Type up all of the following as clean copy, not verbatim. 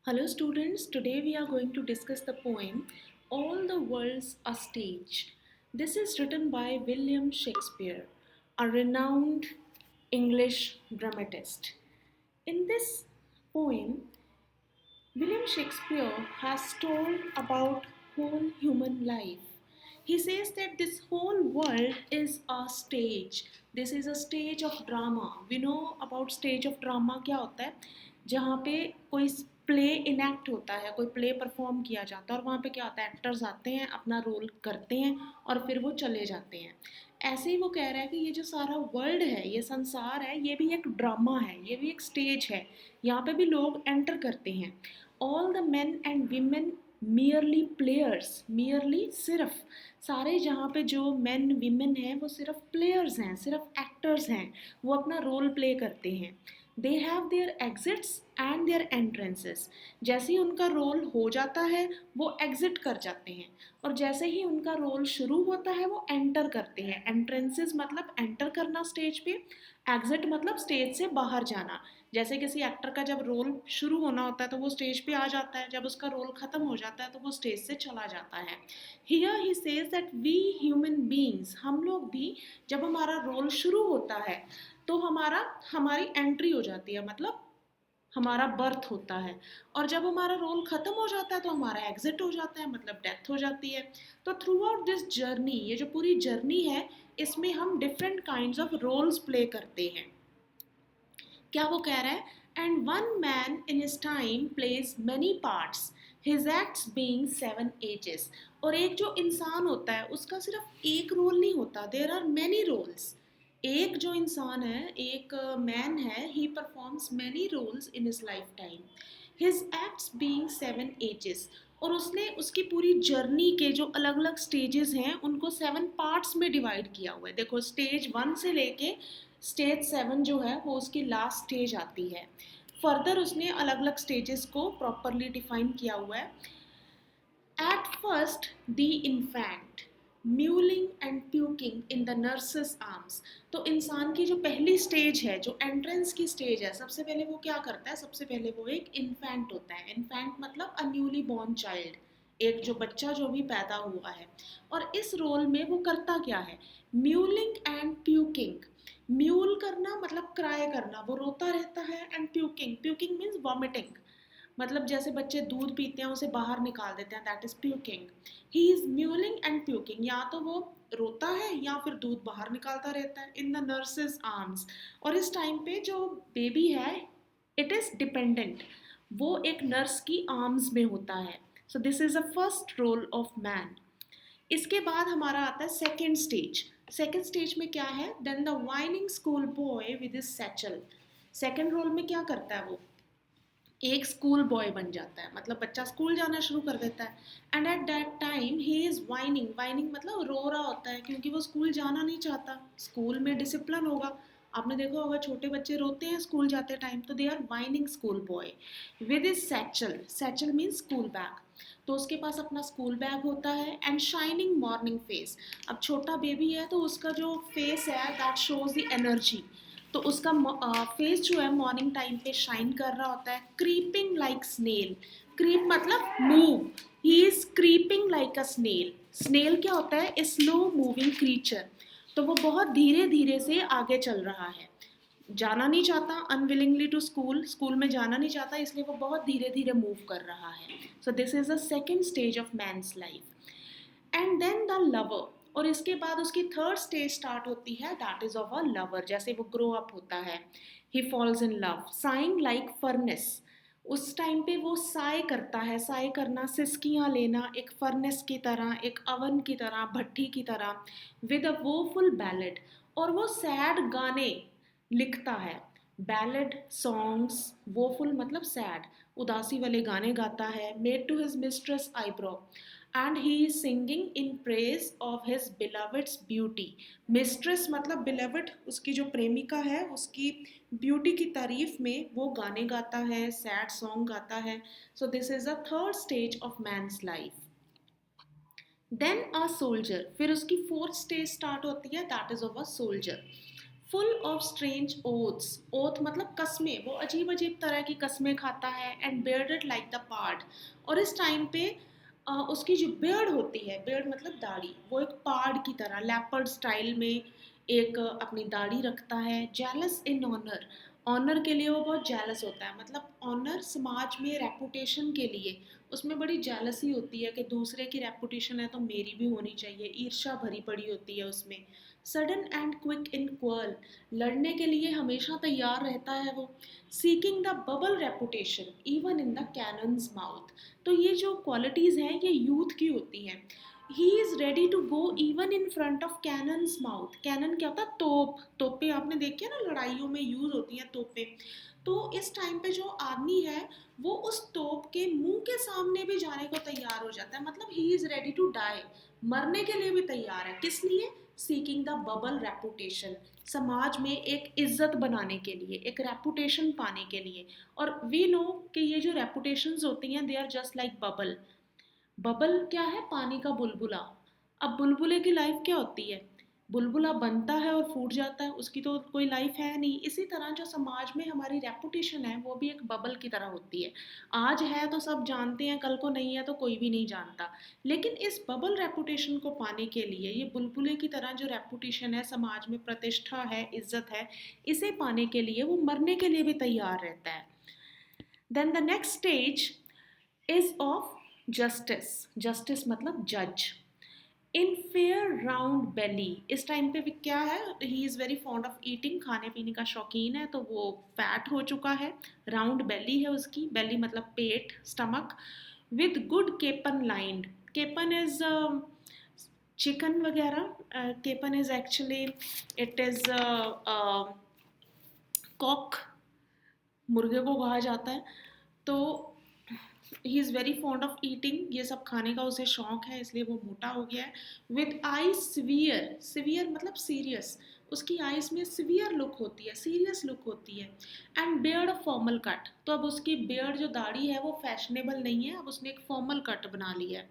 Hello students, today we are going to discuss the poem All the World's a Stage. This is written by William Shakespeare, a renowned English dramatist. In this poem, William Shakespeare has told about whole human life. He says that this whole world is a stage. This is a stage of drama. We know about stage of drama क्या होता है जहाँ पे कोई play enact होता है, कोई play perform किया जाता है और वहाँ पे क्या होता है एक्टर्स आते हैं, अपना रोल करते हैं और फिर वो चले जाते हैं। ऐसे ही वो कह रहा है कि ये जो सारा वर्ल्ड है, ये संसार है, ये भी एक ड्रामा है, ये भी एक स्टेज है। यहाँ पे भी लोग एंटर करते हैं। All the main and women merely players, merely सिर्फ, सारे जहाँ पे जो मेन वीमेन हैं वो सिर्फ प्लेयर्स हैं, सिर्फ एक्टर्स हैं, वो अपना रोल प्ले करते हैं। They have their exits and their entrances. जैसे ही उनका रोल हो जाता है वो एग्जिट कर जाते हैं और जैसे ही उनका रोल शुरू होता है वो एंटर करते हैं। एंट्रेंसेस मतलब एंटर करना स्टेज पे, एग्जिट मतलब स्टेज से बाहर जाना। जैसे किसी एक्टर का जब रोल शुरू होना होता है तो वो स्टेज पे आ जाता है, जब उसका रोल ख़त्म हो जाता है तो वो स्टेज से चला जाता है। Here he says that we human beings, हम लोग भी जब हमारा रोल शुरू होता है तो हमारी एंट्री हो जाती है, मतलब हमारा बर्थ होता है, और जब हमारा रोल ख़त्म हो जाता है तो हमारा एग्जिट हो जाता है, मतलब डेथ हो जाती है। तो थ्रू आउट दिस जर्नी, ये जो पूरी जर्नी है, इसमें हम different kinds of roles play करते हैं। क्या वो कह रहा है? And one man in his time plays many parts, his acts being seven ages. और एक जो इंसान होता है उसका सिर्फ एक रोल नहीं होता, देयर आर मैनी रोल्स। एक जो इंसान है, एक मैन है, he performs many roles in his life time, his acts being seven ages. और उसने उसकी पूरी जर्नी के जो अलग अलग स्टेजेस हैं उनको सेवन पार्ट्स में डिवाइड किया हुआ है। देखो, स्टेज वन से लेके स्टेज सेवन जो है वो उसकी लास्ट स्टेज आती है। फर्दर उसने अलग अलग स्टेजेस को प्रॉपरली डिफाइन किया हुआ है। At first the infant mewling and puking in the nurses arms. तो इंसान की जो पहली स्टेज है, जो एंट्रेंस की स्टेज है, सबसे पहले वो क्या करता है? सबसे पहले वो एक इन्फेंट होता है। इन्फेंट मतलब अ न्यूली बॉर्न चाइल्ड, एक जो बच्चा जो भी पैदा हुआ है। और इस रोल में वो करता क्या है? Mewling and puking. म्यूल करना मतलब क्राई करना, वो रोता रहता है। And puking, puking means vomiting, मतलब जैसे बच्चे दूध पीते हैं उसे बाहर निकाल देते हैं, that is puking. He is mewling and puking, या तो वो रोता है या फिर दूध बाहर निकालता रहता है इन द नर्सेस आर्म्स। और इस टाइम पे जो बेबी है, इट इज डिपेंडेंट, वो एक नर्स की आर्म्स में होता है। So this is a first role of man. इसके बाद हमारा आता है सेकेंड स्टेज। सेकेंड स्टेज में क्या है? Then the whining school boy with his satchel. Second role में क्या करता है वो? एक स्कूल बॉय बन जाता है, मतलब बच्चा स्कूल जाना शुरू कर देता है। And at that time he is whining, whining मतलब रो रहा होता है क्योंकि वो स्कूल जाना नहीं चाहता। स्कूल में डिसिप्लिन होगा, आपने देखा होगा छोटे बच्चे रोते हैं स्कूल जाते टाइम, तो they are whining school boy with his satchel. Satchel means school bag. तो उसके पास अपना स्कूल बैग होता है। एंड शाइनिंग मॉर्निंग फेस, अब छोटा बेबी है तो उसका जो फेस है दैट शोज द एनर्जी, तो उसका फेस जो है मॉर्निंग टाइम पे शाइन कर रहा होता है। क्रीपिंग लाइक स्नेल, क्रीप मतलब move, he is creeping like a snail. Snail क्या होता है? A slow moving creature. तो वो बहुत धीरे धीरे से आगे चल रहा है, जाना नहीं चाहता, अनविलिंगली टू स्कूल, स्कूल में जाना नहीं चाहता, इसलिए वो बहुत धीरे धीरे मूव कर रहा है। So this is the second stage of man's life. And then the lover, और इसके बाद उसकी थर्ड स्टेज स्टार्ट होती है, that is of a lover. जैसे वो ग्रो अप होता है, he falls in love, saying like furnace. उस टाइम पे वो साय करता है, साय करना सिसकियाँ लेना, एक फर्नेस की तरह, एक अवन की तरह, भट्टी की तरह, विद अ वोफुल बैलेड। और वो सैड गाने लिखता है, बैलेड सॉन्ग्स, वोफुल मतलब सैड, उदासी वाले गाने गाता है। Made to his mistress eyebrow and he is singing in praise of his beloved's beauty. Mistress मतलब बिलवड, उसकी जो प्रेमिका है उसकी ब्यूटी की तारीफ में वो गाने गाता है, सैड सॉन्ग गाता है। So this is a third stage of man's life. Then a soldier, फिर उसकी फोर्थ स्टेज स्टार्ट होती है, that is of a soldier. Full of strange oaths, oath मतलब कस्में, वो अजीब अजीब तरह की कस्में खाता है, एंड बेयर्डेड लाइक द पार्ड, और इस टाइम पे उसकी जो बियर्ड होती है, बियर्ड मतलब दाढ़ी, वो एक पार्ड की तरह लेपर्ड स्टाइल में एक अपनी दाढ़ी रखता है। जेलस इन ऑनर, ऑनर के लिए वो बहुत जेलस होता है, मतलब ऑनर समाज में रेपुटेशन के लिए उसमें बड़ी जेलसी होती है कि दूसरे की रेपुटेशन है तो मेरी भी होनी चाहिए, ईर्ष्या भरी पड़ी होती है उसमें। Sudden and quick in quarrel, लड़ने के लिए हमेशा तैयार रहता है वो। Seeking the bubble reputation even in the cannons mouth, तो ये जो क्वालिटीज़ हैं ये यूथ की होती हैं। He is ready to go even in front of cannon's mouth, cannon क्या होता है, तोप, तोपे आपने देखी है ना, लड़ाइयों में यूज़ होती हैं तोपे। तो इस टाइम पे जो आदमी है वो उस तोप के मुंह के सामने भी जाने को तैयार हो जाता है, मतलब he is ready to die, मरने के लिए भी तैयार है। किस लिए? सीकिंग द बबल रेपुटेशन, समाज में एक इज्जत बनाने के लिए, एक रेपुटेशन पाने के लिए। और वी नो कि ये जो रेपुटेशंस होती हैं they are just like bubble. Bubble क्या है? पानी का बुलबुला। अब बुलबुले की लाइफ क्या होती है? बुलबुला बनता है और फूट जाता है, उसकी तो कोई लाइफ है नहीं। इसी तरह जो समाज में हमारी रेपुटेशन है वो भी एक बबल की तरह होती है। आज है तो सब जानते हैं, कल को नहीं है तो कोई भी नहीं जानता। लेकिन इस बबल रेपुटेशन को पाने के लिए, ये बुलबुले की तरह जो रेपुटेशन है, समाज में प्रतिष्ठा है, इज्जत है, इसे पाने के लिए वो मरने के लिए भी तैयार रहता है। Then the next stage is of justice, justice मतलब जज। इन फेयर राउंड बेली, इस टाइम पे भी क्या है, ही is very fond of eating, खाने पीने का शौकीन है, तो वो फैट हो चुका है। राउंड बेली है उसकी, बेली मतलब पेट, stomach. With good capon lined, capon is chicken वगैरह, capon is actually it is cock, मुर्गे को कहा जाता है। तो he is very fond of eating, ये सब खाने का उसे शौक है, इसलिए वो मोटा हो गया है। विद आई सिवियर, सिवियर मतलब सीरियस, उसकी आइज में सिवियर लुक होती है, सीरियस लुक होती है। And beard a formal cut, तो अब उसकी बियर्ड जो दाढ़ी है वो फैशनेबल नहीं है, अब उसने एक फॉर्मल कट बना लिया है।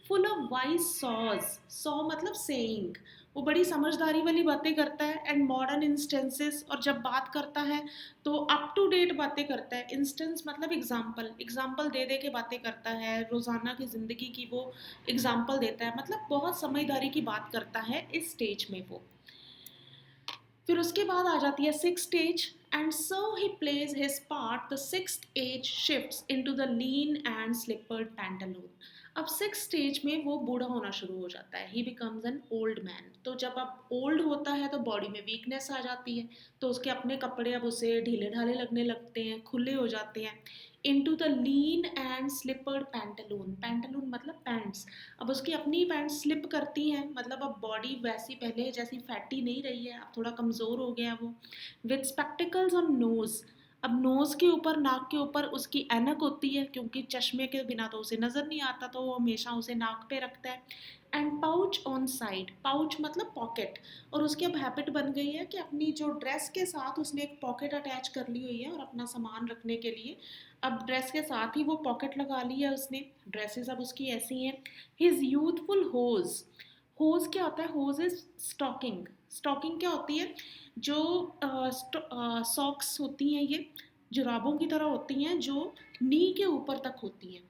फुल ऑफ वाइज सॉज, सॉ मतलब सेइंग, वो बड़ी समझदारी वाली बातें करता है। एंड मॉडर्न इंस्टेंसेस, और जब बात करता है तो अप टू डेट बातें करता है। इंस्टेंस मतलब एग्जाम्पल, एग्जाम्पल दे दे के बातें करता है, रोज़ाना की ज़िंदगी की वो एग्जाम्पल देता है, मतलब बहुत समझदारी की बात करता है इस स्टेज में वो। फिर उसके बाद आ जाती है six stage, and so he plays his part, the six age shifts into the lean and slippered pantaloon. अब सिक्स स्टेज में वो बूढ़ा होना शुरू हो जाता है, he becomes an old man. तो जब अब ओल्ड होता है तो बॉडी में वीकनेस आ जाती है, तो उसके अपने कपड़े अब उसे ढीले ढाले लगने लगते हैं, खुले हो जाते हैं। Into the lean and slippered pantaloon, pantaloon मतलब पैंट्स, अब उसकी अपनी पैंट स्लिप करती हैं, मतलब अब बॉडी वैसी पहले जैसी फैटी नहीं रही है, अब थोड़ा कमज़ोर हो गया वो। विथ स्पेक्टिकल्स ऑन नोज़, अब नोज़ के ऊपर, नाक के ऊपर उसकी ऐनक होती है, क्योंकि चश्मे के बिना तो उसे नज़र नहीं आता, तो वो हमेशा उसे नाक पे रखता है। And pouch on side, pouch मतलब पॉकेट, और उसकी अब हैबिट बन गई है कि अपनी जो ड्रेस के साथ उसने एक पॉकेट अटैच कर ली हुई है, और अपना सामान रखने के लिए अब ड्रेस के साथ ही वो पॉकेट लगा ली है उसने। ड्रेसेस अब उसकी ऐसी हैं। हिज यूथफुल होज, होज क्या होता है? होज इज स्टॉकिंग, स्टॉकिंग क्या होती है? जो सॉक्स होती हैं, ये जुराबों की तरह होती हैं, जो नी के ऊपर तक होती हैं,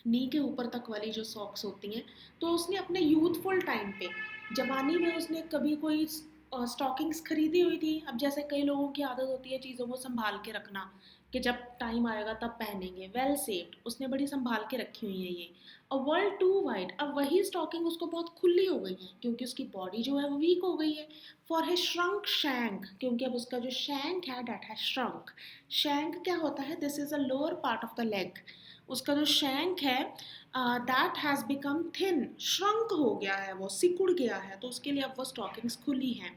नी के ऊपर तक वाली जो सॉक्स होती हैं। तो उसने अपने यूथफुल टाइम पे, जवानी में उसने कभी कोई स्टॉकिंग्स खरीदी हुई थी। अब जैसे कई लोगों की आदत होती है चीज़ों को संभाल के रखना, कि जब टाइम आएगा तब पहनेंगे, वेल सेव्ड, उसने बड़ी संभाल के रखी हुई है ये। अ वर्ल्ड टू वाइड, अब वही स्टॉकिंग उसको बहुत खुली हो गई है, क्योंकि उसकी बॉडी जो है वो वीक हो गई है। फॉर हिज श्रंक शैंक, क्योंकि अब उसका जो शैंक है डेट है श्रंक। शैंक क्या होता है? This is a lower part of the leg, उसका जो शैंक है that has become thin, shrunk हो गया है, वो सिकुड़ गया है, तो उसके लिए अब वो स्टॉकिंग्स खुली हैं।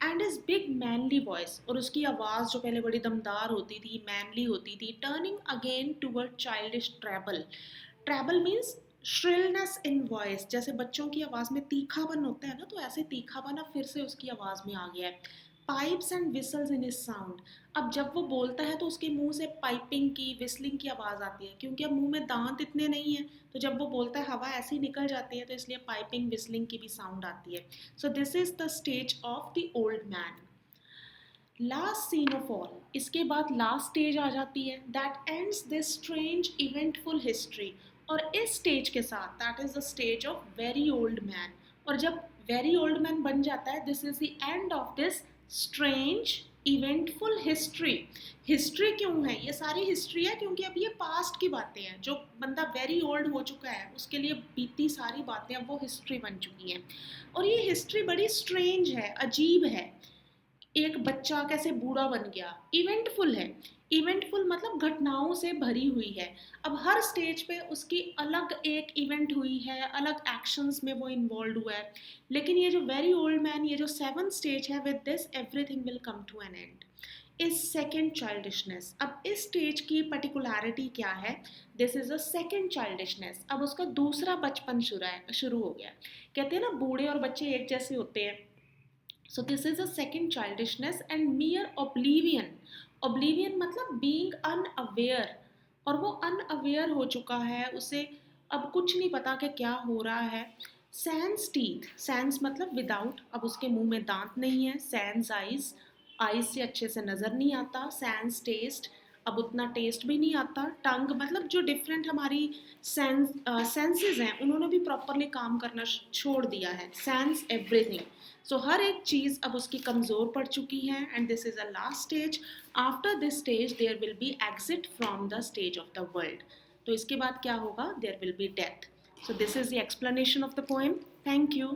And his big manly voice, और उसकी आवाज़ जो पहले बड़ी दमदार होती थी, मैनली होती थी, turning again toward childish treble. Treble means shrillness in voice, जैसे बच्चों की आवाज़ में तीखापन होता है ना, तो ऐसे तीखापन अब फिर से उसकी आवाज़ में आ गया है। Pipes and whistles in his sound, अब जब वो बोलता है तो उसके मुंह से पाइपिंग की, विस्लिंग की आवाज़ आती है, क्योंकि अब मुंह में दांत इतने नहीं है, तो जब वो बोलता है हवा ऐसी निकल जाती है, तो इसलिए पाइपिंग विस्लिंग की भी साउंड आती है। So this is the stage of the old man. Last scene of all, इसके बाद लास्ट स्टेज आ जाती है, that ends this strange eventful history. और इस स्टेज के साथ, that is the stage of very old man. और जब वेरी ओल्ड मैन बन जाता है, this is the end of this strange eventful history. History क्यों है? ये सारी हिस्ट्री है क्योंकि अब ये पास्ट की बातें हैं। जो बंदा वेरी ओल्ड हो चुका है, उसके लिए बीती सारी बातें अब वो हिस्ट्री बन चुकी हैं। और ये हिस्ट्री बड़ी स्ट्रेंज है, अजीब है। एक बच्चा कैसे बूढ़ा बन गया, इवेंटफुल है। इवेंटफुल मतलब घटनाओं से भरी हुई है। अब हर स्टेज पे उसकी अलग एक इवेंट हुई है, अलग एक्शंस में वो इन्वॉल्व हुआ है। लेकिन ये जो वेरी ओल्ड मैन, ये जो 7th स्टेज है, with this everything will come to an end. Is second childishness. अब इस स्टेज की पर्टिकुलरिटी क्या है? This is a second childishness. अब उसका दूसरा बचपन शुरू हो गया। कहते हैं ना, बूढ़े और बच्चे एक जैसे होते हैं। So this is a second childishness and mere oblivion. Oblivion मतलब being unaware, और वो unaware हो चुका है, उसे अब कुछ नहीं पता कि क्या हो रहा है। Sans teeth, sans मतलब विदाउट, अब उसके मुंह में दांत नहीं है। Sans eyes, आइज से अच्छे से नज़र नहीं आता। Sans taste, अब उतना टेस्ट भी नहीं आता। टंग मतलब जो डिफरेंट हमारी सेंसेस हैं, उन्होंने भी प्रॉपरली काम करना छोड़ दिया है। Sense everything. सो हर एक चीज़ अब उसकी कमज़ोर पड़ चुकी है। And this is a last stage. After this stage there will be exit from the stage of the world. तो इसके बाद क्या होगा? There will be death. So this is the explanation of the poem. Thank you.